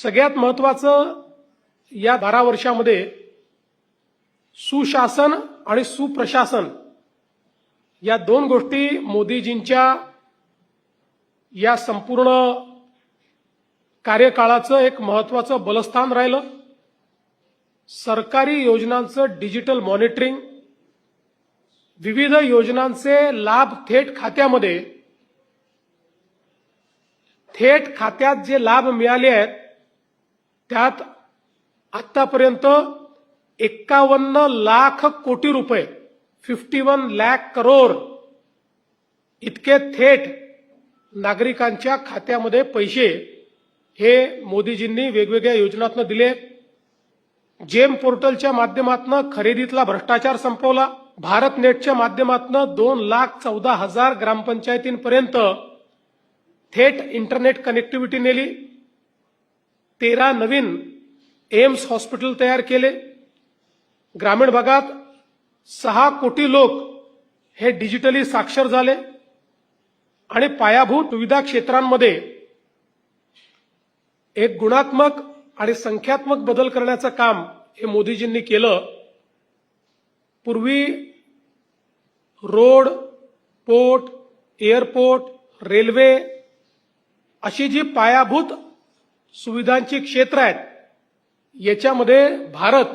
सगळ्यात महत्त्वाचं या 12 वर्षामध्ये सुशासन आणि सुप्रशासन या दोन गोष्टी मोदीजींच्या या संपूर्ण कार्यकाळाचं एक महत्त्वाचं बलस्थान राहिलं। सरकारी योजनांचं डिजिटल मॉनिटरिंग, विविध योजनांचे लाभ थेट खात्यात जे लाभ मिळाले आहेत त्यात आतापर्यंत 51 लाख कोटी रुपये 51 लाख करोड इतके थेट नागरिकांच्या खात्यामध्ये पैसे हे मोदीजींनी वेगवेगळ्या योजनांतून दिले। जेम पोर्टलच्या माध्यमातून खरेदीतला भ्रष्टाचार संपवला। भारत नेटच्या माध्यमातून 2,14,000 ग्रामपंचायतींपर्यंत थेट इंटरनेट कनेक्टिव्हिटी नेली। 13 नवीन एम्स हॉस्पिटल तयार केले। ग्रामीण भागात 6 कोटी लोक हे डिजिटली साक्षर झाले आणि पायाभूत सुविधा क्षेत्रांमध्ये एक गुणात्मक आणि संख्यात्मक बदल करण्याचं काम हे मोदीजींनी केलं। पूर्वी रोड, पोर्ट, एअरपोर्ट, रेल्वे अशी जी पायाभूत सुविधांची क्षेत्र आहेत याच्यामध्ये भारत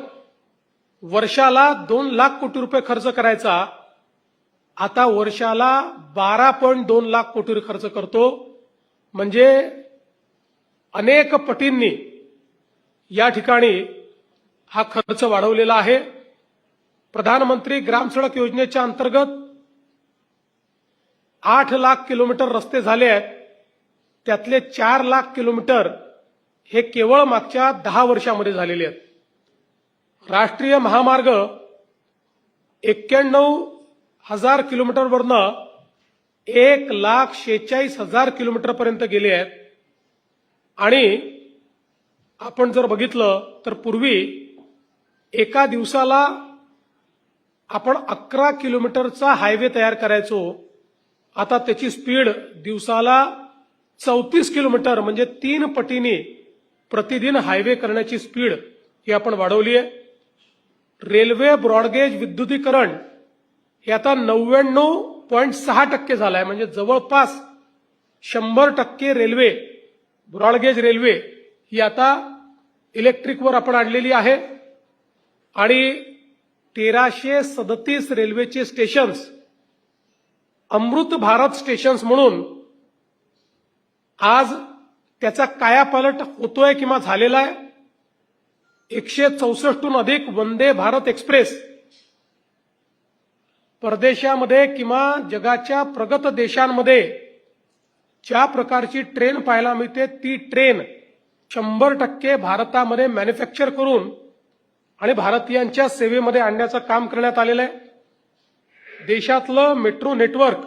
वर्षाला 2 लाख कोटी रुपये खर्च करायचा, आता वर्षाला 12.2 लाख कोटी खर्च करतो। म्हणजे अनेक पटींनी या ठिकाणी हा खर्च वाढवलेला आहे। प्रधानमंत्री ग्राम सडक योजनेच्या अंतर्गत 8 लाख किलोमीटर रस्ते झाले आहेत, त्यातले 4 लाख किलोमीटर हे केवळ मागच्या 10 वर्षांमध्ये झालेले आहेत। राष्ट्रीय महामार्ग 91,000 किलोमीटरवरनं 1,46,000 किलोमीटर पर्यंत गेले आहेत। आणि आपण जर बघितलं तर पूर्वी एका दिवसाला आपण 11 किलोमीटरचा हायवे तयार करायचो, आता त्याची स्पीड दिवसाला 34 किलोमीटर म्हणजे 3 पटीने प्रतिदिन हायवे करण्याची स्पीड ही आपण वाढवली आहे। रेल्वे ब्रॉडगेज विद्युतीकरण हे आता 99.6% झालंय, म्हणजे जवळपास 100% रेल्वे ब्रॉडगेज रेल्वे ही आता इलेक्ट्रिकवर आपण आणलेली आहे। आणि 1337 रेल्वेचे स्टेशन्स अमृत भारत स्टेशन्स म्हणून आज त्याचा कायापालट होतोय किंवा झालेला आहे। 164हून अधिक वंदे भारत एक्सप्रेस परदेशामध्ये किंवा जगाच्या प्रगत देशांमध्ये ज्या प्रकारची ट्रेन पाहायला मिळते ती ट्रेन 100% भारतामध्ये मॅन्युफॅक्चर करून आणि भारतीयांच्या सेवेमध्ये आणण्याचं काम करण्यात आलेलं आहे। देशातलं मेट्रो नेटवर्क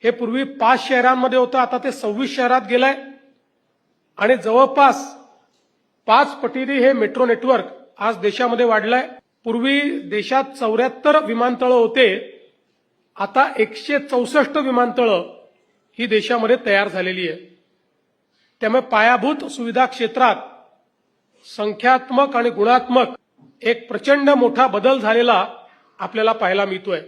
हे पूर्वी 5 शहरांमध्ये होतं, आता ते 26 शहरात गेलंय आणि जवळपास 5 पटीने हे मेट्रो नेटवर्क आज देशामध्ये वाढलंय। पूर्वी देशात 74 विमानतळं होते, आता 164 विमानतळं ही देशामध्ये तयार झालेली आहे। त्यामुळे पायाभूत सुविधा क्षेत्रात संख्यात्मक आणि गुणात्मक एक प्रचंड मोठा बदल झालेला आपल्याला पाहायला मिळतोय।